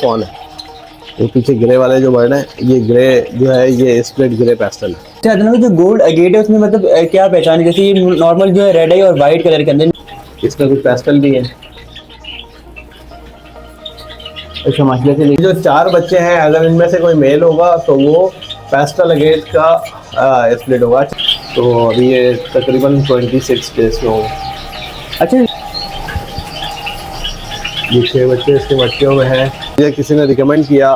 Fawn है। ये पीछे ग्रे वाले जो बर्ड है, ये ग्रे जो है ये स्प्लिट ग्रे पेस्टल है। अच्छा अदनान भाई, जो गोल्ड अगेट है उसमें मतलब क्या पहचान है? जैसे ये नॉर्मल जो है रेड है और वाइट कलर के अंदर, इसमें कुछ पेस्टल भी है। अच्छा माशाल्लाह से। जो 4 बच्चे हैं, अगर इनमें से कोई मेल होगा तो वो पेस्टल अगेट का स्प्लिट होगा। तो अभी ये तकरीबन 26 डेज में होगा। अच्छा ये 6 बच्चे इसके मटकियों में हैं। ये किसी ने रिकमेंड किया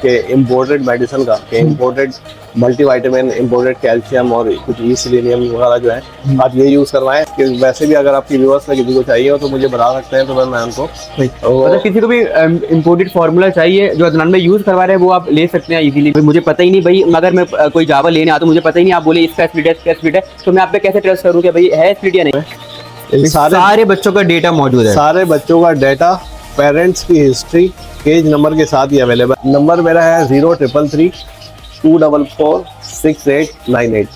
कि इम्पोर्टेड मेडिसिन का, कि इम्पोर्टेड मल्टीविटामिन, इम्पोर्टेड कैल्शियम और कुछ ई सेलेनियम वगैरह जो है आप ये यूज़ करवाएं। कि वैसे भी अगर आपकी व्यूअर्स में किसी को चाहिए हो तो मुझे बता सकते हैं, तो मैं उनको मतलब किसी को भी इम्पोर्टेड फार्मूला चाहिए जो अदनान भाई यूज़ करवा रहे हैं वो आप ले सकते हैं इजीली। मुझे पता ही नहीं भाई, अगर मैं कोई जावा लेने आता, मुझे पता ही नहीं, आप बोले इसका स्प्लिट है, इसका स्प्लिट है, तो मैं आप पे कैसे ट्रस्ट करूँ कि भाई है स्प्लिट या नहीं? सारे बच्चों का डेटा मौजूद है। सारे बच्चों का डेटा, पेरेंट्स की हिस्ट्री, पेज नंबर के साथ ही अवेलेबल। नंबर मेरा है 0333 244 6898,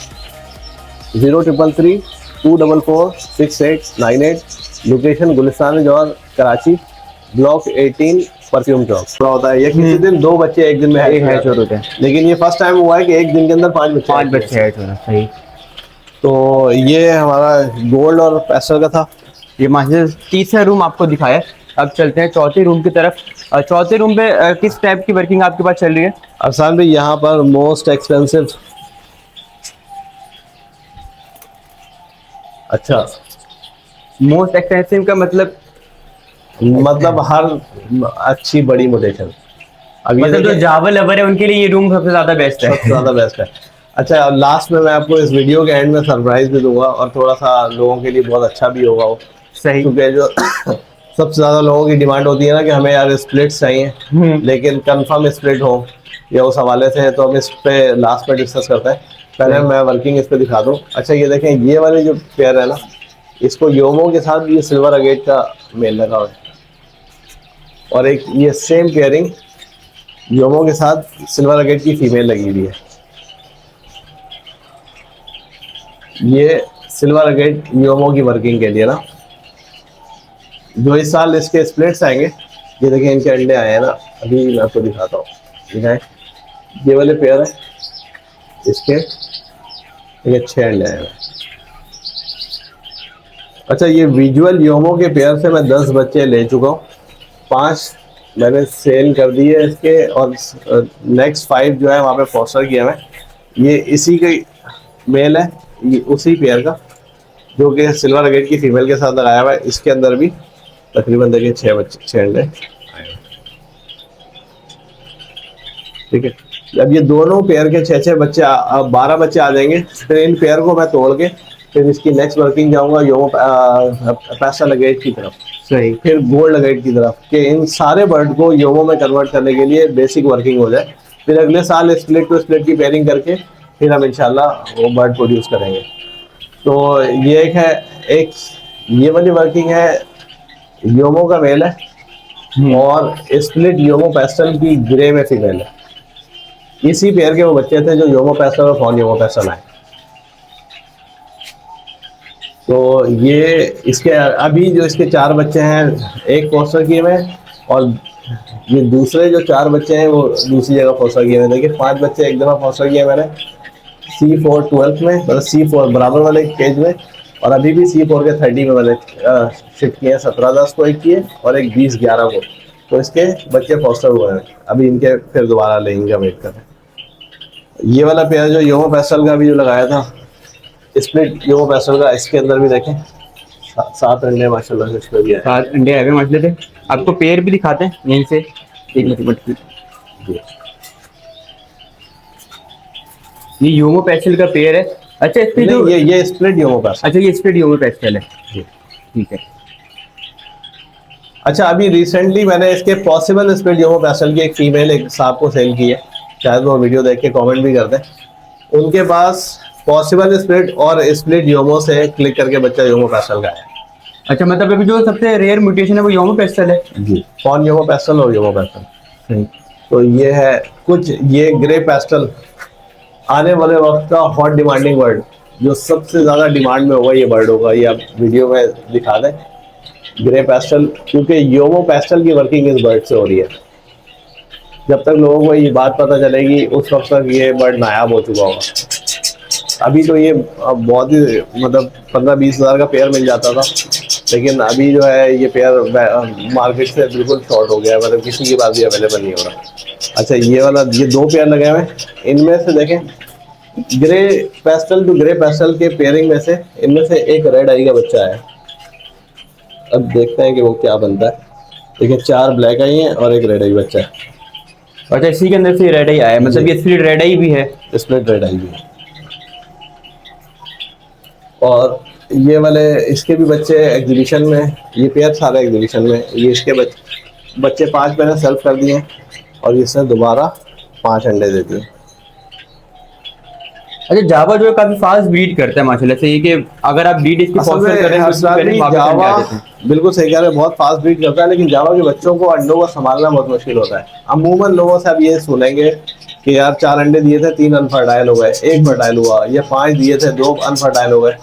0333 244 6898। लोकेशन गुलिस्तान जौहर कराची, ब्लॉक 18 परफ्यूम चौक होता है। ये किसी दिन 2 बच्चे एक दिन में हैच होते हैं, लेकिन ये फर्स्ट टाइम हुआ है कि एक दिन के अंदर 5 बच्चे हैच हो रहे हैं। सही। तो ये हमारा गोल्ड और पेस्टल का था। ये माशाल्लाह तीसरा रूम आपको दिखाया। अब चलते हैं चौथे रूम की तरफ। चौथे रूम पे किस टाइप की वर्किंग आपके पास चल रही है? अफसान भाई, यहाँ पर मोस्ट एक्सपेंसिव, अच्छा मोस्ट एक्सपेंसिव का मतलब हर अच्छी बड़ी मोटेशन। अब मतलब जो जावा लवर है उनके लिए ये रूम सबसे ज्यादा बेस्ट है। सबसे ज्यादा बेस्ट है। अच्छा, अब लास्ट में मैं आपको इस वीडियो के एंड में सरप्राइज भी दूंगा और थोड़ा सा लोगों के लिए बहुत अच्छा भी होगा वो। सही। क्योंकि जो सबसे ज्यादा लोगों की डिमांड होती है ना कि हमें यार स्प्लिट्स चाहिए, लेकिन कंफर्म स्प्लिट हो, या उस हवाले से है, तो हम इस पे लास्ट में डिस्कस करते हैं। पहले मैं वर्किंग इस पे दिखा दूँ। अच्छा ये देखें, ये वाले जो पेयर है ना, इसको योमो के साथ ये सिल्वर अगेट का मेल लगा हुआ है, और एक ये सेम पेयरिंग योमो के साथ सिल्वर अगेट की फीमेल लगी हुई है। ये सिल्वर अगेट योमो की वर्किंग के लिए ना, जो इस साल इसके स्प्लिट्स आएंगे, ये देखिए इनके अंडे आए हैं ना, अभी मैं आपको दिखाता हूँ। ये वाले पेयर है इसके, ये 6 अंडे आए हैं। अच्छा, ये विजुअल योमो के पेयर से मैं 10 बच्चे ले चुका हूँ, 5 मैंने सेल कर दिए इसके, और नेक्स्ट 5 जो है वहाँ पे फोस्टर किया है। ये इसी के मेल है, ये उसी पेयर का जो कि सिल्वर अगेट की फीमेल के साथ लगाया हुआ है। इसके अंदर भी तकरीबन देखिए 6 बच्चे, 6 अंडे। ठीक है, जब ये दोनों पेयर के 6-6 बच्चे 12 बच्चे आ जाएंगे, फिर इन पेयर को मैं तोड़ के फिर इसकी नेक्स्ट वर्किंग जाऊंगा योमो पेस्टल अगेट की तरफ। सही। फिर गोल्ड अगेट की तरफ, कि इन सारे बर्ड को योमो में कन्वर्ट करने के लिए बेसिक वर्किंग हो जाए। फिर अगले साल स्प्लिट टू स्प्लिट की पेयरिंग करके फिर हम इंशाल्लाह वो बर्ड प्रोड्यूस करेंगे। तो ये एक ये वाली वर्किंग है, योमो का मेल है, और स्प्लिट योमो पेस्टल की ग्रे में फीमेल है। इसी पेयर के वो बच्चे थे जो योमो पेस्टल और फॉन योमो पेस्टल आए। तो ये इसके अभी जो इसके 4 बच्चे हैं, एक फोस्टर किए हुए, और ये दूसरे जो 4 बच्चे हैं वो दूसरी जगह फोस्टर किए हुए। देखिए 5 बच्चे एक दफ़ा फोस्टर किए मैंने C4 12 में, मतलब C4 बराबर वाले केज में, और अभी भी C4 के 30 में मैंने शिफ्ट किए हैं। 17-10 को एक किए और एक 20-11 को। तो इसके बच्चे फोस्टर हुए हैं, अभी इनके फिर दोबारा लेंगे, वेट कर रहे हैं। ये वाला पेयर जो योमो पेस्टल का भी जो लगाया था, स्प्लिट योमो पेस्टल का, इसके अंदर भी देखें 7 अंडे माशाल्लाह से इसमें भी आए। 7 अंडे आए हुए माशाल्लाह से। आपको पेयर भी दिखाते हैं यहीं से, एक मिनट। ये योमो पेस्टल का पेयर है। अच्छा इसमें जो ये स्प्लिट योमो पेस्टल। अच्छा ये स्प्लिट योमो पेस्टल है, ठीक है। अच्छा, अभी रिसेंटली मैंने इसके पॉसिबल स्प्लिट योमो पेस्टल की एक फीमेल एक साहब को सेल की है, शायद वो वीडियो देख के कमेंट भी कर दें। उनके पास पॉसिबल स्प्लिट और स्प्लिट योमो से क्लिक करके बच्चा योमो पेस्टल का है। अच्छा, मतलब अभी जो सबसे रेयर म्यूटेशन है वो योमो पेस्टल है जी, फॉन योमो पेस्टल और योमो पेस्टल। तो ये है कुछ, ये ग्रे पेस्टल आने वाले वक्त का हॉट डिमांडिंग बर्ड, जो सबसे ज़्यादा डिमांड में होगा ये बर्ड होगा। ये आप वीडियो में दिखा दें, ग्रे पेस्टल, क्योंकि योमो पेस्टल की वर्किंग इस बर्ड से हो रही है। जब तक लोगों को ये बात पता चलेगी उस वक्त तक ये बर्ड नायाब हो चुका होगा। अभी तो ये बहुत ही मतलब 15-20 हज़ार का पेयर मिल जाता था, लेकिन अभी जो है ये पेयर मार्केट से बिल्कुल शॉर्ट हो गया है, मतलब किसी के पास भी अवेलेबल नहीं हो रहा। अच्छा ये वाला, ये 2 पेयर लगे हुए हैं, इनमें से देखें grey pastel to grey pastel के पेयरिंग में से इनमें से एक रेड आई का बच्चा है। अब देखते हैं कि वो क्या बनता है। देखिए 4 ब्लैक आई हैं और एक रेड आई बच्चा है। अच्छा इसी के अंदर से रेड आई आया, मतलब ये स्प्लिट रेड आई भी है। स्प्लिट रेड आई भी है। और ये वाले इसके भी बच्चे एग्जीबिशन में, ये पेयर सारे एग्जीबिशन में, ये इसके बच्चे 5 मैंने सेल्फ कर दिए हैं और इसने दोबारा 5 अंडे दे दिए। अच्छा जावा जो है काफी फास्ट ब्रीड करता है माशाल्लाह से, ये कि अगर आप ब्रीड इसकी फॉस्टर करें तो उससे पहले वापस अंडे आ जाते हैं। बिल्कुल सही कह रहे हैं, बहुत फास्ट ब्रीड करता है, लेकिन जावा के बच्चों को अंडों को संभालना बहुत मुश्किल होता है। अमूमन लोगों से आप ये सुनेंगे कि यार 4 अंडे दिए थे, 3 अनफर्टाइल हो गए, 1 फर्टाइल हुआ, या 5 दिए थे 2 अनफर्टाइल हो गए,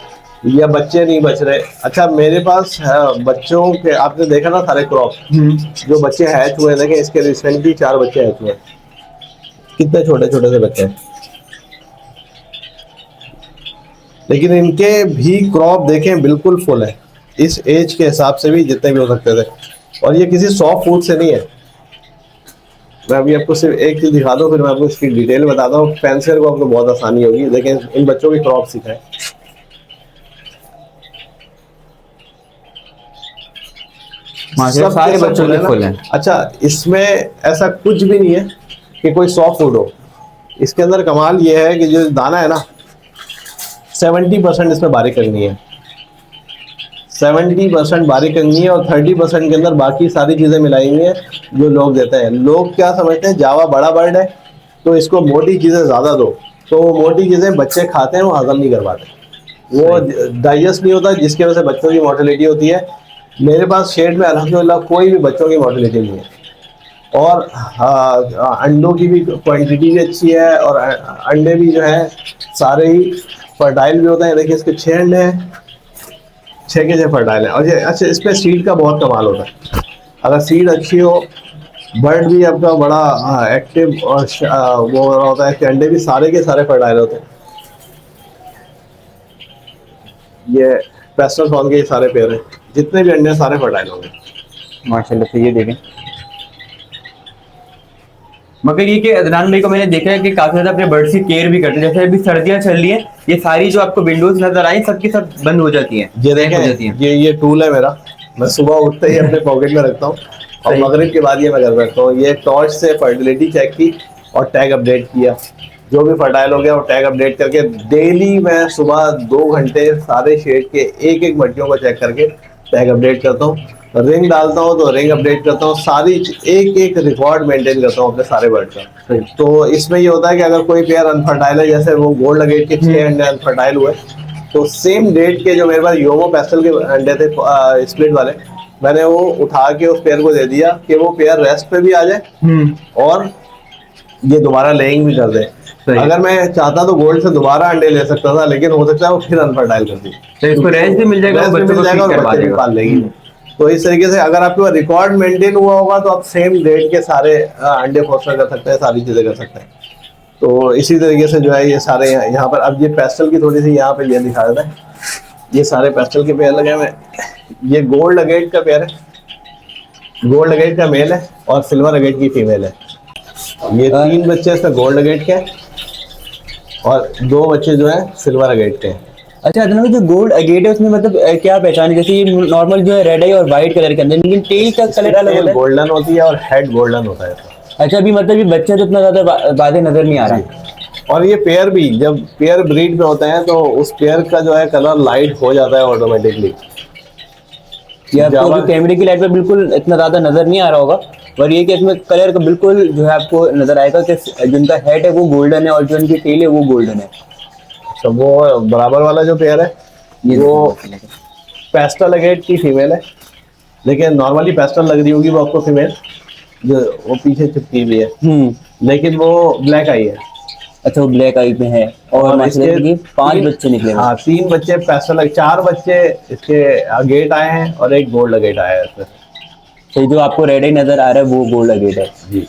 या बच्चे नहीं बच रहे। अच्छा मेरे पास बच्चों के, आपने देखा ना सारे क्रॉप जो बच्चे हैच हुए, देखें इसके रिसेंटली 4 बच्चे हैच हुए, कितने छोटे छोटे से बच्चे हैं, लेकिन इनके भी क्रॉप देखें बिल्कुल फुल है, इस एज के हिसाब से भी जितने भी हो सकते थे। और ये किसी सॉफ्ट फूड से नहीं है। मैं अभी आपको सिर्फ एक चीज दिखा दूं, फिर मैं आपको इसकी डिटेल बताता हूँ, फैंसियर को आपको बहुत आसानी होगी। लेकिन इन बच्चों की क्रॉप सिखाएं। सारे बच्चों के फुल हैं। अच्छा इसमें ऐसा कुछ भी नहीं है कि कोई सॉफ्ट फूड हो। इसके अंदर कमाल ये है कि जो दाना है ना, 70% इसमें बारीक करनी है, 70% बारीक करनी है, और 30% के अंदर बाकी सारी चीज़ें मिलाई हुई हैं जो लोग देते हैं। लोग क्या समझते हैं, जावा बड़ा बर्ड है तो इसको मोटी चीज़ें ज़्यादा दो, तो वो मोटी चीज़ें बच्चे खाते हैं, वो हजम नहीं कर पाते, वो डाइजेस्ट नहीं होता, जिसकी वजह से बच्चों की मोर्टेलिटी होती है। मेरे पास शेड में अल्हम्दुलिल्लाह कोई भी बच्चों की मोर्टेलिटी नहीं है, और अंडों की भी क्वांटिटी भी अच्छी है, और अंडे भी जो है सारे ही फर्टाइल भी होते हैं। देखिए इसके 6 अंडे हैं, 6 के 6 फर्टाइल हैं। और ये अच्छा इसमें सीड का बहुत कमाल होता है, अगर सीड अच्छी हो, बर्ड भी आपका बड़ा एक्टिव और वो हो रहा होता है कि अंडे भी सारे के सारे फर्टाइल होते हैं। ये पेस्टल फॉन के सारे पेयर हैं, जितने भी अंडे सारे फर्टाइल होंगे माशाल्लाह से। ये देखें, मगर ये कि अदनान भाई को मैंने देखा है कि काफी ज्यादा अपने बर्ड्स की केयर भी करते हैं। जैसे अभी सर्दियां चल रही हैं, ये सारी जो आपको विंडोज नजर आई सबकी सब बंद हो जाती हैं, ये देखें, ये टूल है मेरा, मैं सुबह उठते ही अपने पॉकेट में रखता हूँ, और मगरिब के बाद ये मैं घर बैठता हूँ। ये टॉर्च से फर्टिलिटी चेक की और टैग अपडेट किया, जो भी फर्टाइल हो गया वो टैग अपडेट करके डेली मैं सुबह 2 घंटे सारे शेड के एक एक मट्टियों को चेक करके टैग अपडेट करता हूँ। रिंग डालता हूँ तो रिंग अपडेट करता हूँ, सारी एक एक रिकॉर्ड मेंटेन करता हूँ अपने सारे बर्ड का। तो इसमें ये होता है कि अगर कोई पेयर अनफर्टाइल है, जैसे वो गोल्ड लगेट के 6 अंडे अनफर्टाइल हुए, तो सेम डेट के जो मेरे पास योमो पेस्टल के अंडे थे स्प्लिट वाले, मैंने वो उठा के उस पेयर को दे दिया कि वो पेयर रेस्ट पे भी आ जाए और ये दोबारा लेइंग भी कर दे। अगर मैं चाहता तो गोल्ड से दोबारा अंडे ले सकता था, लेकिन हो सकता है वो फिर अनफर्टाइल कर दी, तो इसको रेस्ट भी मिल जाएगा, रेस्ट भी मिल जाएगा और बच्चे भी पाल लेगी। तो इस तरीके से अगर आपके पास रिकॉर्ड मेंटेन हुआ होगा तो आप सेम डेट के सारे अंडे फोस्टर कर सकते हैं, सारी चीज़ें कर सकते हैं। तो इसी तरीके से जो है ये सारे यहाँ पर, अब ये पेस्टल की थोड़ी सी यहाँ पे ये दिखा देता है, ये सारे पेस्टल के पेयर लगे हुए हैं। ये गोल्ड अगेट का पेयर है, गोल्ड अगेट का मेल है और सिल्वर अगेट की फीमेल है। ये 3 बच्चे इसमें गोल्ड अगेट के हैं और 2 बच्चे जो है सिल्वर अगेट के हैं। अच्छा अदनान, जो गोल्ड अगेट है उसमें मतलब क्या पहचान है? जैसे ये नॉर्मल जो है रेड आई और व्हाइट कलर के अंदर, लेकिन टेल का कलर अलग होता है, गोल्डन होती है और हेड गोल्डन होता है। अच्छा अभी मतलब ये बच्चा तो इतना ज्यादा वादे नजर नहीं आ रहा। और ये पेयर भी जब पेयर ब्रीड में होते हैं तो उस पेयर का जो है कलर लाइट हो जाता है ऑटोमेटिकली। ये आपको कैमरे की लाइट पे बिल्कुल इतना ज्यादा नजर नहीं आ रहा होगा, पर ये कि इसमें कलर का बिल्कुल जो है आपको नजर आएगा कि जिनका हेड है वो गोल्डन है और जो इनकी टेल है वो गोल्डन है। तो वो बराबर वाला जो पेयर है वो पेस्टल अगेट की फीमेल है, लेकिन नॉर्मली पेस्टल लग रही होगी वो आपको फीमेल, जो वो पीछे चिपकी हुई है, लेकिन वो ब्लैक आई है। अच्छा वो ब्लैक आई पे है, और इसके 5 बच्चे निकले। हाँ 3 बच्चे पेस्टल, 4 बच्चे इसके अगेट आए हैं और एक गोल्ड अगेट आया है इसमें। तो जो आपको रेड आई नजर आ रहा है वो गोल्ड अगेट है जी।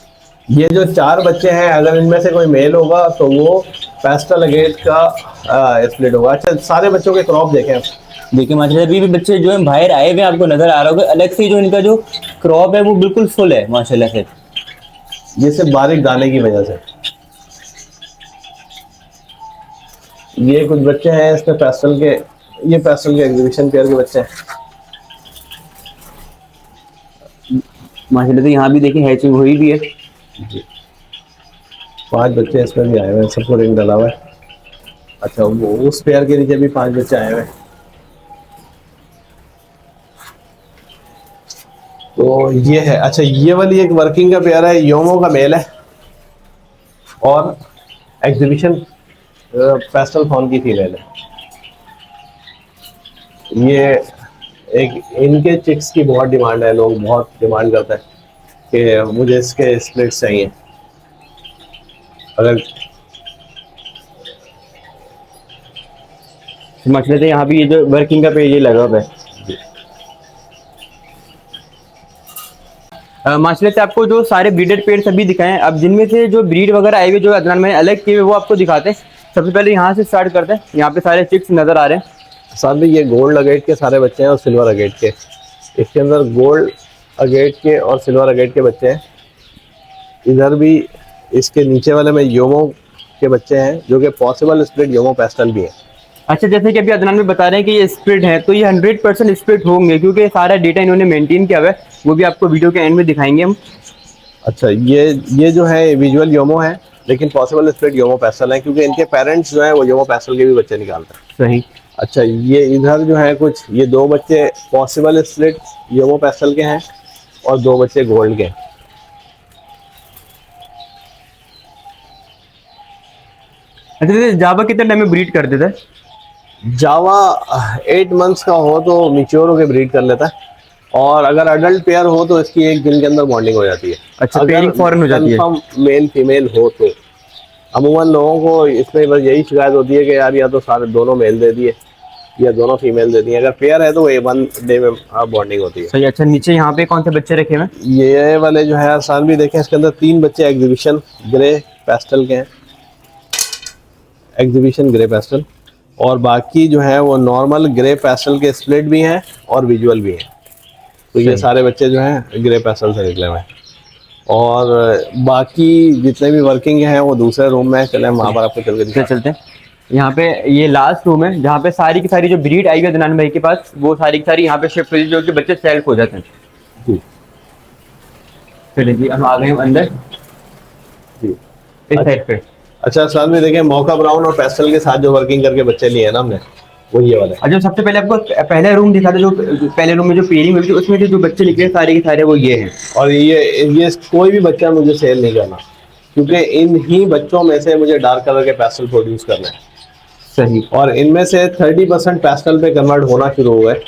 ये जो 4 बच्चे हैं, अगर इनमें से कोई मेल होगा तो वो पेस्टल अगेट का स्प्लिट होगा। अच्छा, सारे बच्चों के क्रॉप देखें आप। देखिए माशाल्लाह अभी भी बच्चे जो है बाहर आए हुए हैं, आपको नजर आ रहा होगा अलग से जो इनका जो क्रॉप है वो बिल्कुल फुल है माशाल्लाह से। ये सिर्फ बारीक दाने की वजह से। ये कुछ बच्चे हैं इसमें पेस्टल के, ये पेस्टल के एग्जीबिशन पेयर के बच्चे हैं। माशाल्लाह से यहाँ भी देखिए हैचिंग हुई भी है। 5 बच्चे इसमें भी आए हुए हैं, सबको रिंग डाला हुआ है। अच्छा, वो उस पेयर के नीचे भी 5 बच्चे आए हुए हैं। तो ये है। अच्छा, ये वाली एक वर्किंग का पेयर है, योमो का मेल है और एग्जीबिशन पेस्टल फॉन की फीमेल है। ये एक, इनके चिक्स की बहुत डिमांड है, लोग बहुत डिमांड करते हैं कि मुझे इसके स्प्लिट्स चाहिए। अगर माशाल्लाह से यहाँ भी ये जो वर्किंग का पेज ये लगा हुआ है। माशाल्लाह से आपको जो सारे ब्रीडेड पेड़ सभी दिखाए हैं, अब जिनमें से जो ब्रीड वगैरह आए हुए जो अदनान मैंने अलग किए हुए वो आपको दिखाते हैं। सबसे पहले यहाँ से स्टार्ट करते हैं। यहाँ पे सारे चिक्स नजर आ रहे हैं। साथ में ये गोल्ड अगेट के सारे बच्चे हैं और सिल्वर अगेट के। इसके अंदर गोल्ड अगेट के और सिल्वर अगेट के बच्चे हैं। इधर भी इसके नीचे वाले में योमो के बच्चे हैं, जो कि पॉसिबल स्प्लिट योमो पेस्टल भी है। अच्छा, जैसे कि अभी अदनान में बता रहे हैं कि ये स्प्लिट है, तो ये 100% स्प्लिट होंगे क्योंकि सारा डेटा इन्होंने मेंटेन किया हुआ है। वो भी आपको वीडियो के एंड में दिखाएंगे हम। अच्छा, ये जो है विजुअल योमो है, लेकिन पॉसिबल स्प्लिट योमो पेस्टल है, क्योंकि इनके पेरेंट्स जो हैं वो योमो पेस्टल के भी बच्चे निकालते हैं। सही। अच्छा, ये इधर जो है कुछ, ये 2 बच्चे पॉसिबल स्प्लिट योमो पेस्टल के हैं और 2 बच्चे गोल्ड के हैं। अच्छा, तो जावा कितने टाइम में ब्रीड कर देता है? जावा 8 मंथ्स का हो तो मैच्योर होकर ब्रीड कर लेता है, और अगर अडल्ट पेयर हो तो इसकी 1 दिन के अंदर बॉन्डिंग हो जाती है। अच्छा, पेयरिंग फौरन हो जाती है। कंफर्म मेल फीमेल हो तो। अमूमन लोगों को इसमें बस यही शिकायत होती है कि यार या तो सारे दोनों मेल दे दिए या दोनों फीमेल दे दिए। अगर पेयर है तो वो 1 डे में बॉन्डिंग होती है। सही। अच्छा, नीचे यहाँ पे कौन से बच्चे रखे हुए हैं? ये वाले जो है आसान भी देखें, इसके अंदर 3 बच्चे एग्जीबिशन ग्रे पेस्टल के हैं, एग्जीबिशन ग्रे पेस्टल, और बाकी जो है वो नॉर्मल ग्रे पेस्टल के स्प्लिट भी हैं और विजुअल भी हैं। तो ये सारे बच्चे जो हैं ग्रे पेस्टल से निकले हुए हैं, और बाकी जितने भी वर्किंग हैं वो दूसरे रूम में। चले वहाँ पर आपको चल के चलते हैं। यहाँ पे ये लास्ट रूम है जहाँ पे सारी की सारी जो ब्रीड आई है अदनान भाई के पास, वो सारी की सारी यहाँ पे शिफ्ट हुई, जो कि बच्चे सेल्फ हो जाते हैं। जी चलिए जी, हम आ गए हैं अंदर जी। इस साइड पे। अच्छा, साथ में देखें मौका ब्राउन और पेस्टल के साथ जो वर्किंग करके बच्चे लिए हैं ना हमने, वो ये वाले। अच्छा, सबसे पहले आपको पहले रूम दिखा था, जो पहले रूम में जो पेयरिंग हुई थी उसमें जो बच्चे निकले सारे के सारे वो ये हैं। और ये कोई भी बच्चा मुझे सेल नहीं करना, क्योंकि इन ही बच्चों में से मुझे डार्क कलर के पेस्टल प्रोड्यूस करना है। सही। और इनमें से 30% पेस्टल पे कन्वर्ट होना शुरू हुआ है।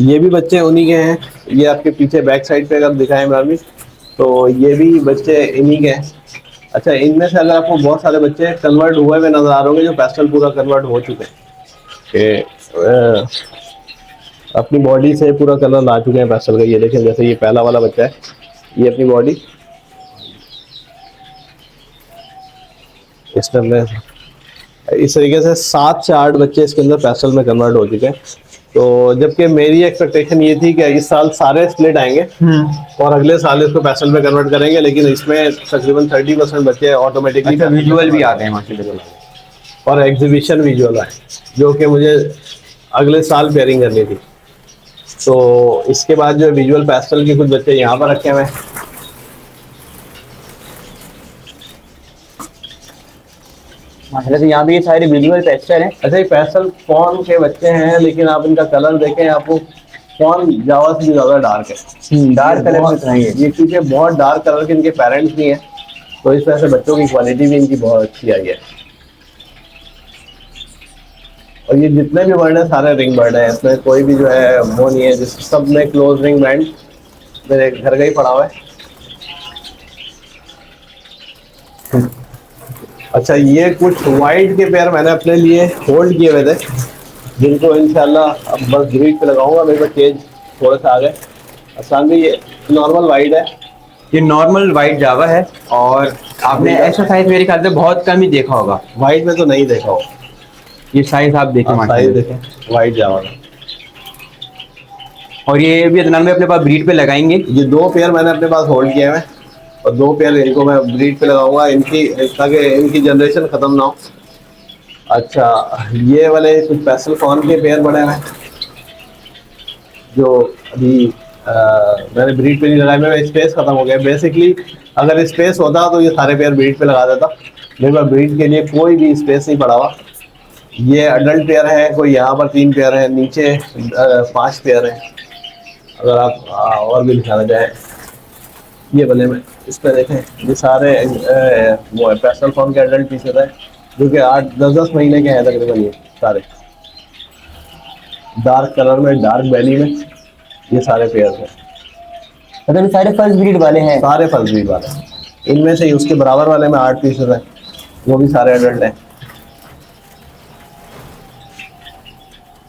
ये भी बच्चे उन्हीं के हैं। ये आपके पीछे बैक साइड पे अगर दिखाएं इमरान, तो ये भी बच्चे इन्हीं के हैं। अच्छा, इनमें से अगर आपको बहुत सारे बच्चे कन्वर्ट हुए हुए नजर आ रहे होंगे, जो पेस्टल पूरा कन्वर्ट हो चुके हैं, कि अपनी बॉडी से पूरा कलर ला चुके हैं पेस्टल का। ये देखें, जैसे ये पहला वाला बच्चा है, ये अपनी बॉडी इसके अंदर इस तरीके से 7 से 8 बच्चे इसके अंदर पेस्टल में कन्वर्ट हो चुके हैं। तो जबकि मेरी एक्सपेक्टेशन ये थी कि इस साल सारे स्प्लिट आएंगे और अगले साल इसको पेस्टल में कन्वर्ट करेंगे, लेकिन इसमें तकरीबन 30% बच्चे ऑटोमेटिकली विजुअल भी आ गए माशाल्लाह, और एग्जीबिशन विजुअल आए, जो कि मुझे अगले साल पेयरिंग करनी थी। तो इसके बाद जो विजुअल पेस्टल के कुछ बच्चे यहाँ पर रखे हुए हैं। माशाल्लाह से यहाँ भी ये सारे विजुअल पेस्टल हैं। अच्छा, ये पेस्टल फॉन के बच्चे हैं, लेकिन आप इनका कलर देखें, आपको फॉन जावा से भी ज्यादा डार्क है। डार्क कलर में चाहिए ये क्योंकि बहुत डार्क कलर के इनके पेरेंट्स भी हैं, तो इस तरह से बच्चों की क्वालिटी भी इनकी बहुत अच्छी आई है। और ये जितने भी बर्ड हैं सारे रिंग बर्ड हैं, इसमें कोई भी जो है वो नहीं है, जिस सब में क्लोज रिंग बैंड मेरे घर का ही पड़ा हुआ है। अच्छा, ये कुछ वाइट के पेयर मैंने अपने लिए होल्ड किए हुए थे, जिनको इंशाल्लाह अब बस ब्रीड पे लगाऊंगा। मेरे पास केज थोड़े से आ गए। आसान भी ये नॉर्मल वाइट है, ये नॉर्मल वाइट जावा है और आपने ऐसा साइज मेरे ख्याल से बहुत कम ही देखा होगा। वाइट में तो नहीं देखा हो। ये साइज आप देखें, आप साइज देखें वाइट जावा का। और ये भी अदनान में अपने पास ब्रीड पे लगाएंगे। ये 2 पेयर मैंने अपने पास होल्ड किए हैं और 2 पेयर इनको मैं ब्रीड पे लगाऊंगा, इनकी ताकि इनकी जनरेशन खत्म ना हो। अच्छा, ये वाले कुछ पैसल फॉन के पेयर बने हैं जो अभी मैंने ब्रीड पे नहीं लगाए, मेरा स्पेस खत्म हो गया। बेसिकली अगर स्पेस होता तो ये सारे पेयर ब्रीड पे लगा देता, मेरे पास ब्रीड के लिए कोई भी स्पेस नहीं पड़ा हुआ। ये अडल्ट पेयर है, कोई यहाँ पर 3 पेयर है, नीचे 5 पेयर है। अगर आप और भी दिखाना चाहें, ये वाले में इस पर देखें, ये सारे वो है पैस्टल फॉर्म के अडल्ट पीसेस है जो कि 8-10 महीने के हैं तकरीबन। ये सारे डार्क कलर में, डार्क बैली में ये सारे पेयर हैं। मतलब ये सारे फर्स्ट ब्रीड वाले हैं? सारे फर्स्ट ब्रीड वाले हैं। इनमें से ही उसके बराबर वाले में 8 पीसेस हैं, वो भी सारे अडल्ट हैं।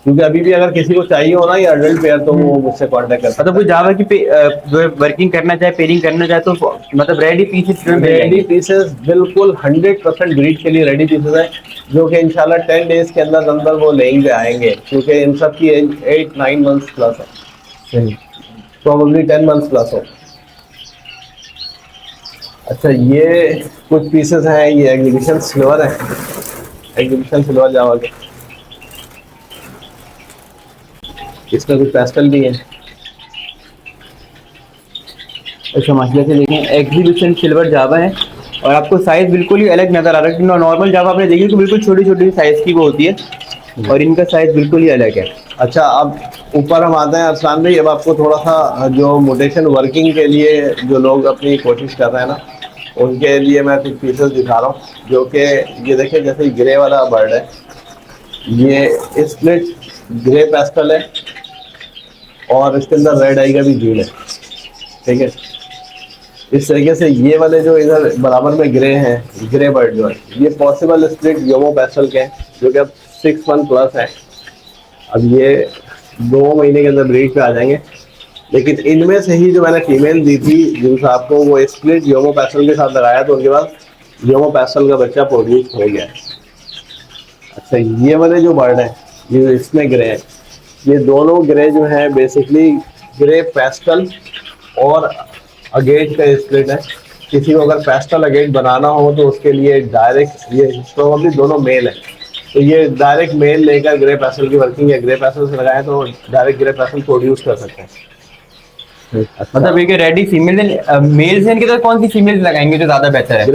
क्योंकि अभी भी अगर किसी को चाहिए हो ना ये अडल्ट पेयर तो वो मुझसे कांटेक्ट कर सकता है। मतलब कोई जावा की वर्किंग करना चाहे, पेयरिंग करना चाहे तो मतलब रेडी पीसेस रेडी पीसेस बिल्कुल 100% ब्रीड के लिए रेडी पीसेस है, जो कि इंशाल्लाह 10 डेज के अंदर अंदर वो लेंगे आएंगे, क्योंकि इन सब की एज 8-9 मंथ्स प्लस है, प्रॉब्ली 10 मंथ्स प्लस हो। अच्छा, ये कुछ पीसेस हैं, ये एग्जीबिशन सिल्वर है, एग्जीबिशन सिल्वर जावा के। इसमें कुछ पेस्टल भी है। अच्छा, माशाल्लाह से देखें एग्जीबिशन सिल्वर जावा है और आपको साइज बिल्कुल ही अलग नजर आ रहा है। नॉर्मल जावा आपने देखी तो बिल्कुल छोटी छोटी साइज की वो होती है और इनका साइज बिल्कुल ही अलग है। अच्छा, अब ऊपर हम आते हैं अरसलान भाई। अब आपको थोड़ा सा जो मोटेशन वर्किंग के लिए जो लोग अपनी कोशिश कर रहे हैं ना, उनके लिए मैं कुछ पीसेस दिखा रहा हूँ, जो कि ये देखिए, जैसे ग्रे वाला बर्ड है, ये स्प्लिट ग्रे पेस्टल है और इसके अंदर रेड आई का भी जीन है, ठीक है। इस तरीके से ये वाले जो इधर बराबर में ग्रे हैं, ग्रे बर्ड जो है, ये पॉसिबल स्प्लिट योमो पेस्टल के हैं, जो कि अब 6 मंथ प्लस है। अब ये 2 महीने के अंदर ब्रीड पे आ जाएंगे। लेकिन इनमें से ही जो मैंने फीमेल दी थी जिन साहब को, वो स्प्लिट योमो पेस्टल के साथ लगाया तो उनके पास योमो पेस्टल का बच्चा प्रोड्यूस हो गया है। अच्छा, ये वाले जो बर्ड हैं, ये इसमें ग्रे है, ये दोनों ग्रे जो है बेसिकली ग्रे पेस्टल और अगेट का स्प्लिट है। किसी को अगर पेस्टल अगेट बनाना हो तो उसके लिए डायरेक्ट, ये प्रोबेबली दोनों मेल है, तो ये डायरेक्ट मेल लेकर ग्रे पेस्टल की वर्किंग या ग्रे पेस्टल से लगाए तो डायरेक्ट ग्रे पेस्टल प्रोड्यूस कर सकते हैं। अच्छा। मतलब ये रेडी फीमेल मेल्स हैं, इनके तो कौन सी फीमेल लगाएंगे जो ज्यादा बेहतर है?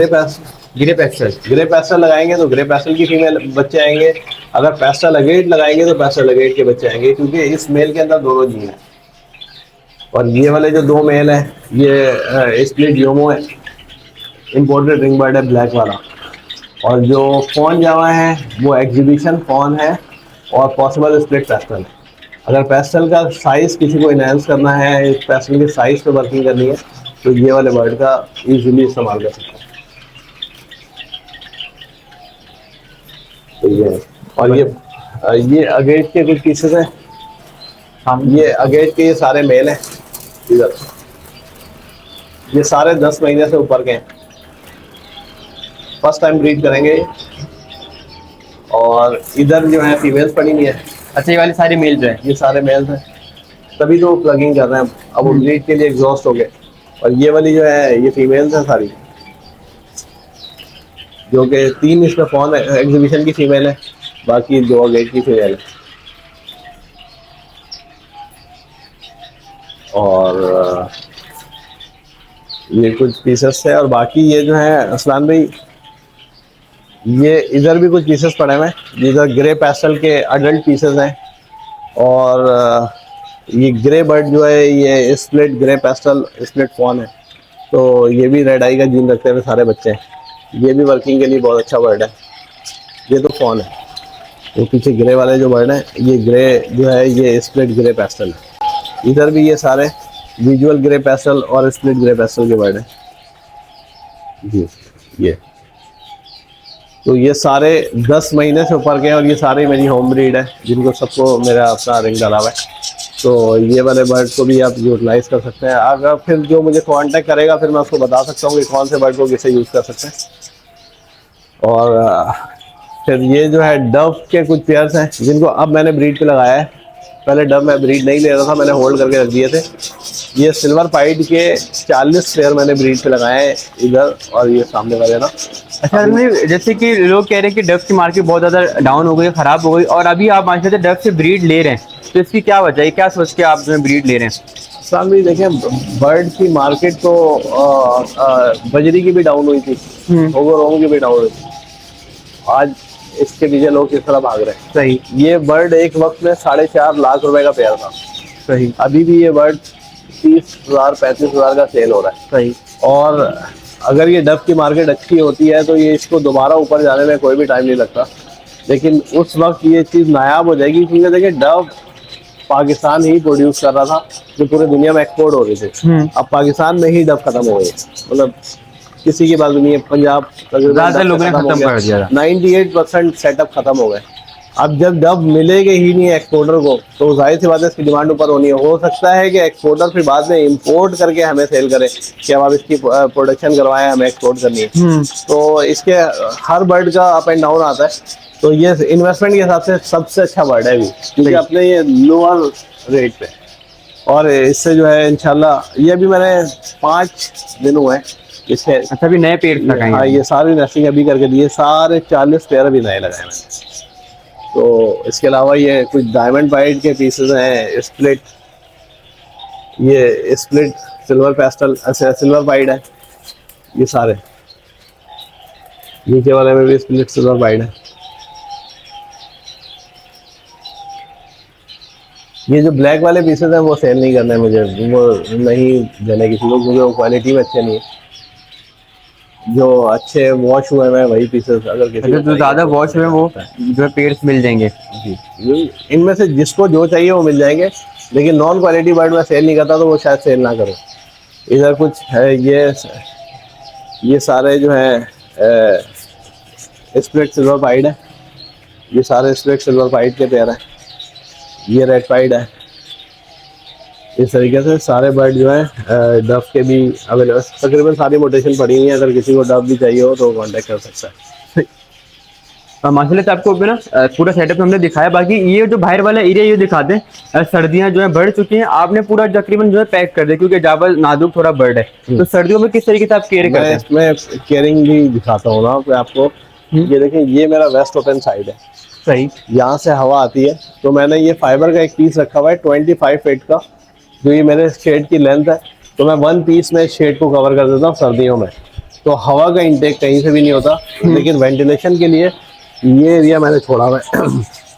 ग्रे पेस्टल लगाएंगे तो ग्रे पेस्टल की फीमेल बच्चे आएंगे। अगर पेस्टल अगेट लगाएंगे तो पेस्टल अगेट के बच्चे आएंगे, क्योंकि इस मेल के अंदर दोनों जीन है। और ये वाले जो 2 मेल हैं, ये स्प्लिट योमो है, इंपोर्टेड रिंग बर्ड है ब्लैक वाला। और जो फॉन जावा है वो एग्जीबिशन फॉन है और पॉसिबल स्प्लिट पेस्टल है। अगर पेस्टल का साइज़ किसी को इनहेंस करना है, पेस्टल के साइज़ पे वर्किंग करनी है, तो ये वाले बर्ड का इजीली इस्तेमाल कर सकते हैं। तो ये, और ये अगेट के कुछ पीसेस हैं। हम ये अगेट के ये सारे मेल हैं, इधर ये सारे 10 महीने से ऊपर के हैं, फर्स्ट टाइम ब्रीड करेंगे। और इधर जो है फीमेल्स पड़ी हुई है। अच्छा, ये वाले सारे मेल्स हैं? ये सारे मेल्स हैं, तभी तो प्लगिंग कर रहे हैं। अब वो ब्रीड के लिए एग्जॉस्ट हो गए। और ये वाली जो है ये फीमेल्स हैं सारी, जो कि 3 इसमें फॉन एग्जीबिशन की फीमेल है, बाकी 2 अगेट की फीमेल है। और ये कुछ पीसेस है। और बाकी ये जो है असलान भाई, ये इधर भी कुछ पीसेस पड़े हुए हैं, इधर ग्रे पेस्टल के अडल्ट पीसेस हैं। और ये ग्रे बर्ड जो है ये split grey pastel split fawn है, तो ये भी रेड आई का जीन रखते हुए सारे बच्चे हैं। ये भी वर्किंग के लिए बहुत अच्छा बर्ड है। ये तो फॉन है, वो पीछे ग्रे वाले जो बर्ड हैं, ये ग्रे जो है ये स्प्लिट ग्रे पेस्टल है। इधर भी ये सारे विजुअल ग्रे पेस्टल और स्प्लिट ग्रे पेस्टल के बर्ड हैं जी। ये तो ये सारे 10 महीने से ऊपर के हैं और ये सारे मेरी होम ब्रीड है, जिनको सबको मेरा अपना रिंग डाला हुआ है। तो ये वाले बर्ड को भी आप यूटिलाइज कर सकते हैं। अगर फिर जो मुझे कांटेक्ट करेगा फिर मैं उसको बता सकता हूँ कि कौन से बर्ड को कैसे यूज़ कर सकते हैं। और फिर ये जो है डव के कुछ पेयर्स हैं जिनको अब मैंने ब्रीड पे लगाया है। पहले डव मैं ब्रीड नहीं ले रहा था, मैंने होल्ड करके रख दिए थे। ये सिल्वर पाइड के 40 पेयर मैंने ब्रीड पे लगाए हैं इधर और ये सामने वाले ना। अच्छा अजनबी, जैसे कि लोग कह रहे हैं कि डव की मार्केट बहुत ज़्यादा डाउन हो गई, ख़राब हो गई, और अभी आप मान सकते डव से ब्रीड ले रहे हैं, तो इसकी क्या वजह है, क्या सोच के आप जो है ब्रीड ले रहे हैं? साल भी देखें, बर्ड की मार्केट तो बजरी की भी डाउन हुई थी, ओवरऑल की भी डाउन हुई थी। आज इसके पीछे लोग किस तरह भाग रहे हैं। सही। ये बर्ड एक वक्त में 4.5 लाख रुपए का पेयर था। सही। अभी भी ये बर्ड 30,000 35,000 का सेल हो रहा है। सही। और अगर ये डव की मार्केट अच्छी होती है तो ये इसको दोबारा ऊपर जाने में कोई भी टाइम नहीं लगता, लेकिन उस वक्त ये चीज़ नायाब हो जाएगी क्योंकि देखिए डव पाकिस्तान ही प्रोड्यूस कर रहा था जो पूरे दुनिया में एक्सपोर्ट हो रही थी। अब पाकिस्तान में ही डव खत्म हो गई, मतलब किसी की बात नहीं है, पंजाब ज़्यादा लोगों ने खत्म कर दिया। 98% सेटअप खत्म हो गए। अब जब डव मिलेगी ही नहीं एक्सपोर्टर को तो जाहिर सी बात है इसकी डिमांड ऊपर होनी है। हो सकता है कि एक्सपोर्टर फिर बाद में इंपोर्ट करके हमें सेल करे कि अब आप इसकी प्रोडक्शन करवाएं, हमें एक्सपोर्ट करनी है। तो इसके हर बर्ड का अप एंड डाउन आता है। तो ये इन्वेस्टमेंट के हिसाब से सबसे अच्छा बर्ड है अभी, क्योंकि अपने ये लोअर रेट पे, और इससे जो है इंशाल्लाह ये भी मैंने 5 दिन हुए इससे। अच्छा अभी नए पेड़ लगाए? हाँ, ये सारी नर्सिंग अभी करके दिए, सारे 40 पेयर अभी नए लगाए मैंने। तो इसके अलावा ये कुछ डायमंड वाइट के पीसेस हैं, स्प्लिट, ये split silver pastel silver white है, ये सारे नीचे वाले में भी स्प्लिट सिल्वर वाइट है। ये जो ब्लैक वाले पीसेस हैं वो सेल नहीं करने मुझे, वो नहीं देने किसी को, क्योंकि वो क्वालिटी में अच्छे नहीं है। जो अच्छे वॉश हुए हैं वही पीसेस, अगर किसी जो ज़्यादा वॉश हुए वो जो पेयर्स मिल जाएंगे। जी, इनमें से जिसको जो चाहिए वो मिल जाएंगे, लेकिन नॉन क्वालिटी बर्ड में सेल नहीं करता तो वो शायद सेल ना करो। इधर कुछ है, ये सारे जो है स्प्लिट सिल्वर पाइड है, ये सारे स्प्लिट सिल्वर पाइड के पेयर हैं। ये रेड पाइड है। इस तरीके से सारे बर्ड जो है डव के भी अवेलेबल, तकरीबन सारी मोटेशन पड़ी हुई है। अगर किसी को डव भी चाहिए हो तो कांटेक्ट कर सकता है। माशाल्लाह से आपको ना पूरा सेटअप हमने दिखाया। बाकी ये जो बाहर वाला एरिया ये दिखाते हैं, सर्दियां जो है बढ़ चुकी हैं, आपने पूरा तकरीबन जो है पैक कर दिया क्योंकि जावा नाजुक थोड़ा बर्ड है। तो सर्दियों में किस तरीके से आप केयर करते हैं? इसमें केयरिंग भी दिखाता हूँ ना आपको। ये देखिए, ये मेरा वेस्ट ओपन साइड है। सही। यहाँ से हवा आती है तो मैंने ये फाइबर का एक पीस रखा हुआ है 25 फीट का, जो ये मेरे शेड की लेंथ है। तो मैं 1 पीस में शेड को कवर कर देता हूँ सर्दियों में, तो हवा का इंटेक कहीं से भी नहीं होता। लेकिन वेंटिलेशन के लिए ये एरिया मैंने छोड़ा हुआ है।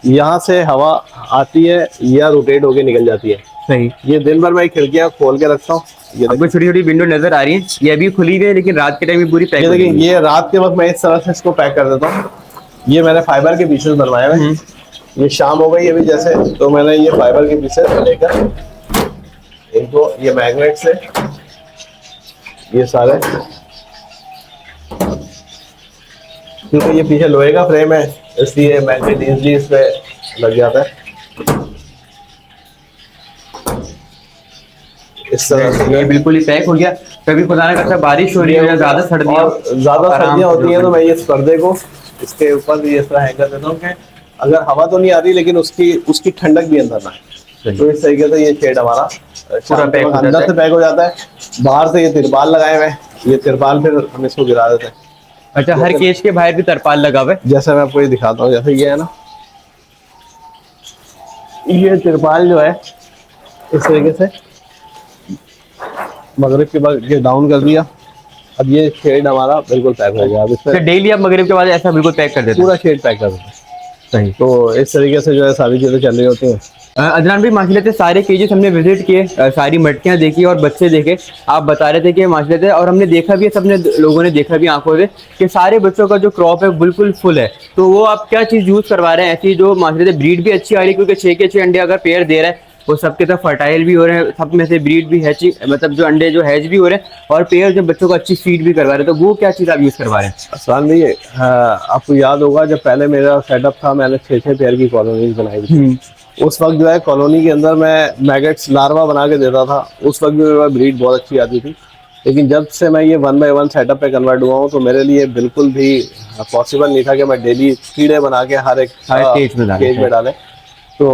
यहाँ से हवा आती है या रोटेट होके निकल जाती है। सही। ये दिन भर मैं खिड़कियाँ खोल के रखता हूँ। ये आपको छोटी छोटी विंडो नजर आ रही है, ये अभी खुली हुई है लेकिन रात के टाइम में पूरी पैक हो देखिए, जाएगी। ये रात के वक्त मैं इस तरह से इसको पैक कर देता हूँ। ये मैंने फाइबर के पीसेस बनवाए हुए। ये शाम हो गई अभी जैसे, तो मैंने ये फाइबर के पीसेस लेकर इनको ये मैग्नेट से ये सारे, क्योंकि ये पीछे लोहे का फ्रेम है इसलिए मैग्नेट इजीली इस पे लग जाता है। इस तरह से ये बिल्कुल ही पैक हो गया। कभी खुदा ना करता बारिश हो रही है या ज्यादा सर्दियां होती हैं तो मैं इस पर्दे को इसके ऊपर भी इस तरह हैंग कर देता हूँ कि अगर हवा तो नहीं आ रही लेकिन उसकी ठंडक भी अंदर ना है। तो इस तरीके से ये शेड हमारा पूरा पैक अंदर से पैक हो जाता है। बाहर से ये तिरपाल लगाए हुए हैं, ये तिरपाल फिर हम इसको गिरा देते हैं। अच्छा, हर केज के बाहर भी तिरपाल लगा हुआ है। जैसे मैं आपको ये दिखाता हूँ, जैसे ये है ना, ये तिरपाल जो है इस तरीके से मगरिब के बाद ये डाउन कर दिया। अब ये शेड हमारा बिल्कुल पैक हो गया। अब इसमें डेली आप मगरिब के बाद ऐसा बिल्कुल पैक कर देते हैं? पूरा शेड पैक कर देते हैं। सही। तो इस तरीके से जो है सारी चीज़ें चल रही होती हैं। अदनान भाई, माशाल्लाह से सारे केजेस हमने विजिट किए, सारी मटकियाँ देखी और बच्चे देखे। आप बता रहे थे कि माशाल्लाह से, और हमने देखा भी है, सबने लोगों ने देखा भी आंखों से कि सारे बच्चों का जो क्रॉप है बिल्कुल फुल है। तो वो आप क्या चीज़ यूज़ करवा रहे हैं ऐसी जो माशाल्लाह से ब्रीड भी अच्छी आ रही है, क्योंकि 6 के 6 अंडे अगर पेयर दे रहा है वो सबके तरफ फर्टाइल भी हो रहे हैं, सब में से ब्रीड भी हैचिंग, मतलब जो अंडे जो हैच भी हो रहे हैं, और पेयर जो बच्चों को अच्छी फीड भी करवा रहे हैं। तो वो क्या चीज़ आप यूज़ करवा रहे हैं? आसान भाई, आपको याद होगा जब पहले मेरा सेटअप था, मैंने 6 पेयर की कॉलोनीज बनाई थी। उस वक्त जो है कॉलोनी के अंदर मैं मैगेट्स लार्वा बना के देता था। उस वक्त भी मेरे पास ब्रीड बहुत अच्छी आती थी। लेकिन जब से मैं ये 1 बाय 1 सेटअप पे कन्वर्ट हुआ हूँ, तो मेरे लिए बिल्कुल भी पॉसिबल नहीं था कि मैं डेली कीड़े बना के हर एक केज में डालें। तो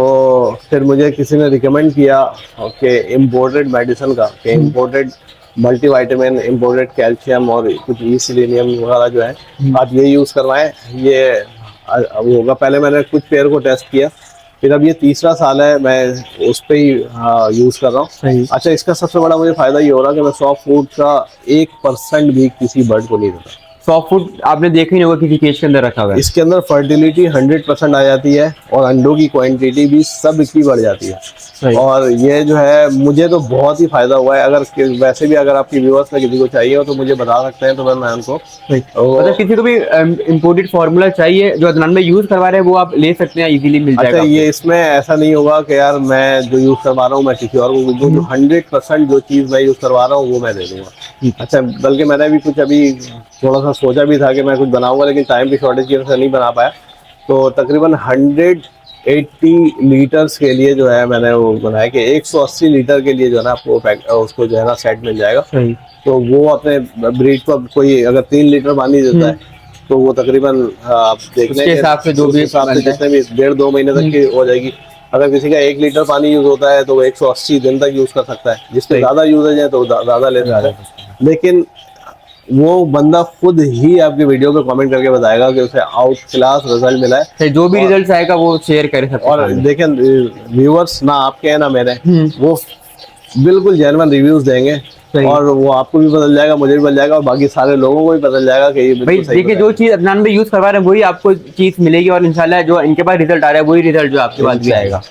फिर मुझे किसी ने रिकमेंड किया कि इम्पोर्टेड मेडिसिन का, कि इम्पोर्टेड मल्टीविटामिन, इम्पोर्टेड कैल्शियम और कुछ सेलेनियम वगैरह जो है आप ये यूज़ करवाएं, ये वो होगा। पहले मैंने कुछ पेयर को टेस्ट किया, फिर अब ये तीसरा साल है मैं उस पर ही यूज़ कर रहा हूँ। अच्छा, इसका सबसे बड़ा मुझे फ़ायदा ये हो रहा है कि मैं सॉफ्ट फूड का 1% भी किसी बर्ड को नहीं देता। सॉफ्ट फूड आपने देखा ही नहीं होगा किसी केज के अंदर रखा हुआ है। इसके अंदर फर्टिलिटी 100% आ जाती है और अंडों की क्वांटिटी भी सब की बढ़ जाती है। और ये जो है मुझे तो बहुत ही फायदा हुआ है। अगर वैसे भी अगर आपकी व्यूअर्स में किसी को चाहिए हो तो मुझे बता सकते हैं, तो मैं उनको मतलब किसी को भी इम्पोर्टेड फार्मूला चाहिए जो अदनान में यूज करवा रहे हैं वो आप ले सकते हैं, इजीली मिल जाएगा। अच्छा, ये इसमें ऐसा नहीं होगा कि यार मैं जो यूज करवा रहा हूँ मैं किसी और को जो 100% जो चीज मैं यूज करवा रहा हूँ वो मैं दे दूंगा। अच्छा, बल्कि मैंने भी कुछ अभी थोड़ा सा सोचा भी था कि मैं कुछ बनाऊंगा, लेकिन टाइम की शॉर्टेज की वजह से नहीं बना पाया। तो तकरीबन 180 लीटर्स के लिए जो है मैंने वो बनाया कि 180 लीटर के लिए जो है ना आपको उसको जो है ना सेट मिल जाएगा। तो वो अपने ब्रीड को कोई अगर 3 लीटर पानी देता है तो वो तकरीबन आप देख लें हिसाब से जो भी हिसाब से जितने भी 1.5-2 महीने तक की हो जाएगी। अगर किसी का 1 लीटर पानी यूज होता है तो वो 180 दिन तक यूज कर सकता है। जिससे ज्यादा यूजेज है तो ज्यादा ले सकता है। लेकिन वो बंदा खुद ही आपकी वीडियो पे कमेंट करके बताएगा कि उसे आउट क्लास रिजल्ट मिला है। जो भी रिजल्ट आएगा वो शेयर कर सकते हैं। और देखें, व्यूअर्स ना आपके हैं ना मेरे, वो बिल्कुल जेन्युइन रिव्यूज देंगे और वो आपको भी बदल जाएगा, मुझे भी बदल जाएगा और बाकी सारे लोगों को भी बदल जाएगा कि ये भाई देखिए जो चीज अदनान में यूज करवा रहे हैं वही आपको चीज मिलेगी और इंशाल्लाह जो इनके पास रिजल्ट आ रहा है वही रिजल्ट जो आपके पास भी आएगा।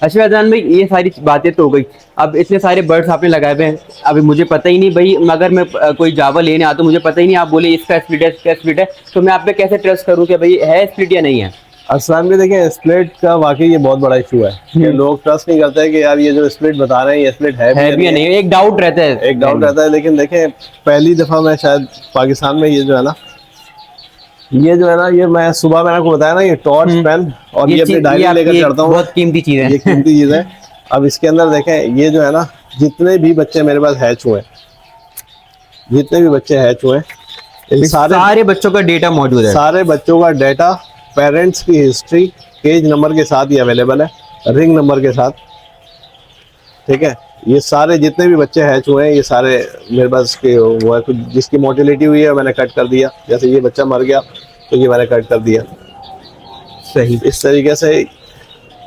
अच्छा अदनान भाई, ये सारी बातें तो हो गई। अब इतने सारे बर्ड्स आपने लगाए हुए हैं, अभी मुझे पता ही नहीं भाई, अगर मैं कोई जावा लेने आता हूं मुझे पता ही नहीं, आप बोले इसका स्प्लिट है इसका स्प्लिट है, तो मैं आप पे कैसे ट्रस्ट करूं कि भाई है स्प्लिट या नहीं है? असलान में देखें, स्प्लिट का वाकई ये बहुत बड़ा इशू है कि लोग ट्रस्ट नहीं करते कि यार ये जो स्प्लिट बता रहे हैं ये स्प्लिट है भी या नहीं। एक डाउट रहता है, एक डाउट रहता है। लेकिन देखें, पहली दफा मैं शायद पाकिस्तान में ये जो है ना ये मैं सुबह मैंने आपको बताया ना, ये टॉर्च पेन और ये अपनी डायरी लेकर चढ़ता हूँ। बहुत कीमती चीज है, ये कीमती चीज है। अब इसके अंदर देखें, ये जो है ना, जितने भी बच्चे मेरे पास हैच हुए, सारे बच्चों का डेटा मौजूद है। सारे बच्चों का डेटा, पेरेंट्स की हिस्ट्री, केज नंबर के साथ ही अवेलेबल है, रिंग नंबर के साथ। ठीक है, ये सारे जितने भी बच्चे हैच हुए हैं ये सारे मेरे पास के वो है। कुछ जिसकी मोर्टेलिटी हुई है मैंने कट कर दिया, जैसे ये बच्चा मर गया तो ये मैंने कट कर दिया। सही, इस तरीके से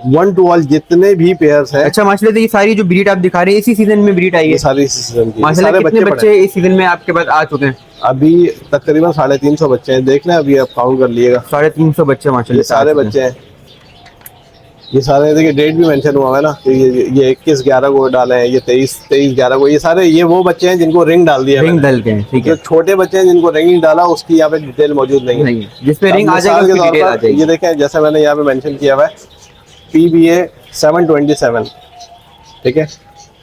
1 to 1 जितने भी पेयर्स हैं। अच्छा माशाल्लाह, तो ये सारी जो ब्रीड आप दिखा रहे हैं इसी सीजन में ब्रीड आई है? सारी इसी सीजन की। माशाल्लाह, कितने बच्चे इस सीजन में आपके पास आ चुके हैं? अभी तकरीबन 350 बच्चे हैं। देख लें, अभी आप काउंट कर लिएगा। 350 बच्चे माशाल्लाह, सारे बच्चे हैं। ये सारे देखिए, डेट भी मेंशन हुआ है ना, तो ये 21/11 को डाले हैं, ये 23/11 को। ये सारे ये वो बच्चे हैं जिनको रिंग डाल दिया, रिंग डाल के हैं। ठीक है, जो छोटे बच्चे हैं जिनको रिंग नहीं डाला उसकी यहाँ पे डिटेल मौजूद नहीं है। जिस पे रिंग आ जाएगा उसकी डिटेल आ जाएगी। ये देखें, जैसे मैंने यहाँ पे मेंशन किया हुआ है PBA 727, ठीक है,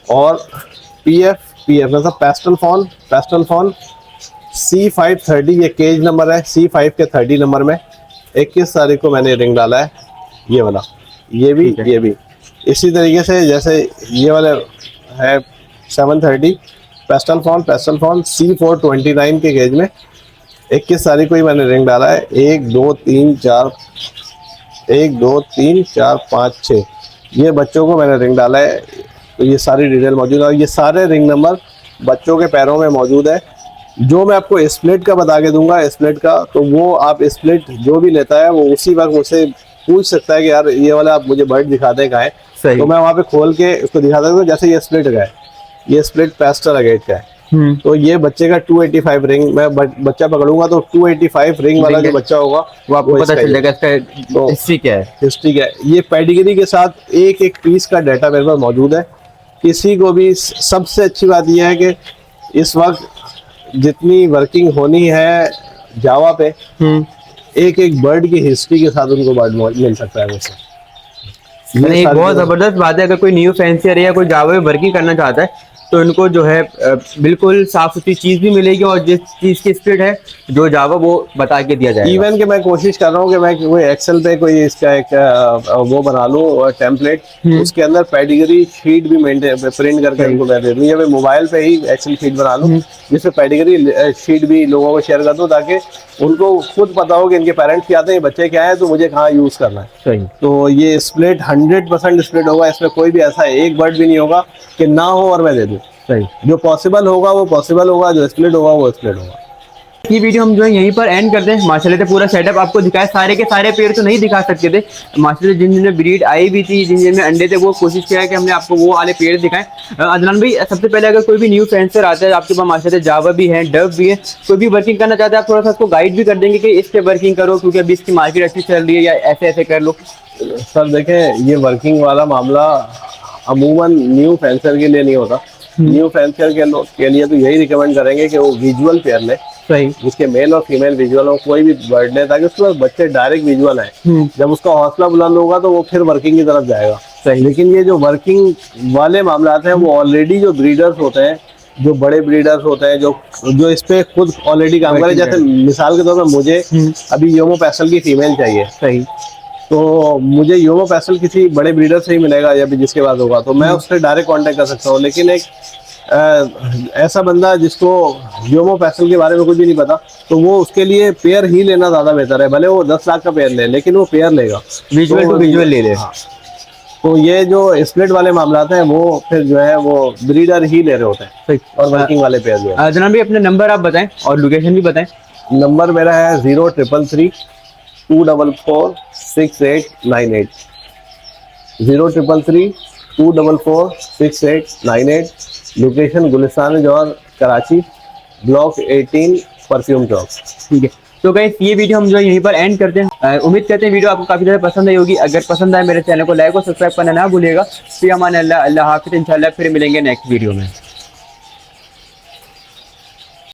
और PF मतलब पेस्टल फॉन C530, ये केज नंबर है। C5 के 30 नंबर में 21 तारीख को मैंने रिंग डाला है, ये वाला, ये भी इसी तरीके से जैसे ये वाले है 730 पेस्टल फॉन C429 के केज में 21 तारीख को ही मैंने रिंग डाला है। 1 2 3 4 5 6 ये बच्चों को मैंने रिंग डाला है। तो ये सारी डिटेल मौजूद है और ये सारे रिंग नंबर बच्चों के पैरों में मौजूद है। जो मैं आपको स्प्लिट का बता के दूंगा, स्प्लिट का, तो वो आप स्प्लिट जो भी लेता है वो उसी वक्त मुझसे पूछ सकता है कि यार ये वाला आप मुझे बर्ड दिखा दें कहाँ है, तो मैं वहाँ पे खोल के उसको दिखा सकता हूँ। जैसे ये स्प्लिट का है, ये स्प्लिट पेस्टर अगेट का है, तो ये बच्चे का 285 रिंग, मैं बच्चा पकड़ूंगा तो 285 रिंग वाला जो बच्चा होगा वो आपको पता चल जाएगा इसका हिस्ट्री क्या है। हिस्ट्री क्या है, ये पेडिग्री के साथ एक एक पीस का डाटा मेरे पास मौजूद है। किसी को भी सबसे अच्छी बात यह है कि इस वक्त जितनी वर्किंग होनी है जावा पे, एक एक बर्ड की हिस्ट्री के साथ उनको बर्ड मिल सकता है मुझसे। नहीं, सारी बहुत चीज़ें- जबरदस्त बात है। अगर कोई न्यू फैंसियर या कोई जावा में वर्किंग करना चाहता है तो इनको जो है बिल्कुल साफ सुथरी चीज भी मिलेगी, और जिस चीज की स्पीड है जो जावा वो बता के दिया जाएगा। इवन कि मैं कोशिश कर रहा हूँ कि मैं कोई एक्सेल पे कोई इसका एक वो बना लूँ टेम्पलेट, उसके अंदर पेडिग्री शीट भी मेंटेन प्रिंट करके उनको मैं दे दूँ, या मैं मोबाइल पे ही एक्सेल शीट बना लूँ जिसमें पेडिग्री शीट भी लोगों को शेयर कर दूँ, ताकि उनको खुद पता हो कि इनके पेरेंट्स क्या आते हैं, बच्चे क्या है, तो मुझे कहाँ यूज़ करना है। सही। तो ये स्प्लिट 100% स्प्लिट होगा, इसमें कोई भी ऐसा एक वर्ड भी नहीं होगा कि ना हो और मैं दे दूँ। सही। जो पॉसिबल होगा वो पॉसिबल होगा, जो स्प्लिट होगा वो स्प्लिट होगा। ये वीडियो हम जो है यहीं पर एंड करते हैं। माशाल्लाह से पूरा सेटअप आपको दिखाया, सारे के सारे पेड़ तो नहीं दिखा सकते थे। माशाल्लाह जिन जिनमें ब्रीड आई भी थी, जिन जिनमें अंडे थे, वो कोशिश किया है कि हमने आपको वो वाले पेड़ दिखाएं। अदनान भाई, सबसे पहले अगर कोई भी न्यू फैंसर आता है आपके पास, माशाल्लाह जावा भी है, डव भी है, कोई भी वर्किंग करना चाहता है, आप थोड़ा सा उसको गाइड भी कर देंगे कि इस पे वर्किंग करो क्योंकि अभी इसकी मार्केट अच्छी चल रही है, या ऐसे ऐसे कर लो। सर देखें, ये वर्किंग वाला मामला अमूमन न्यू फैंसर के लिए नहीं होता। न्यू फैंसर के लिए तो यही रिकमेंड करेंगे कि वो विजुअल पेयर ले, सही। जिसके मेल और फीमेल विजुअल हो, कोई भी बर्ड ले, ताकि उसके पास बच्चे डायरेक्ट विजुअल आए। जब उसका हौसला बुलंद होगा तो वो फिर वर्किंग की तरफ जाएगा। सही। लेकिन ये जो वर्किंग वाले मामला हैं, वो ऑलरेडी जो ब्रीडर्स होते हैं, जो बड़े ब्रीडर्स होते हैं, जो इस पे खुद ऑलरेडी काम करें, जैसे मिसाल के तौर पर मुझे अभी योमो पैसल की फीमेल चाहिए, सही। तो मुझे योमो पैसल किसी बड़े ब्रीडर से ही मिलेगा, या भी जिसके पास होगा तो मैं उससे डायरेक्ट कांटेक्ट कर सकता हूँ। लेकिन एक ऐसा बंदा जिसको योमो पैसल के बारे में कुछ भी नहीं पता, तो वो उसके लिए पेयर ही लेना ज्यादा बेहतर है। भले वो 10 लाख का पेयर ले, लेकिन वो पेयर लेगा, विजुअल टू विजुअल ले ले। हाँ। तो ये जो स्प्लिट वाले मामला हैं, वो फिर जो है वो ब्रीडर ही ले रहे होते हैं, सही। और वर्किंग वाले पेयर जो है। जनाब भाई, अपना नंबर आप बताएं और लोकेशन भी बताएं। नंबर मेरा है 0333244698, 0333244698। लोकेशन गुलिस्तान जौहर, कराची, ब्लॉक 18, परफ्यूम चौक। ठीक है, तो गाइस ये वीडियो हम जो है यहीं पर एंड करते हैं। उम्मीद करते हैं वीडियो आपको काफी ज़्यादा पसंद आई होगी। अगर पसंद आए मेरे चैनल को लाइक और सब्सक्राइब करना ना भूलिएगा। फिर अमान अल्लाह, अल्लाह हाफिज़। इंशाल्लाह फिर मिलेंगे नेक्स्ट वीडियो में।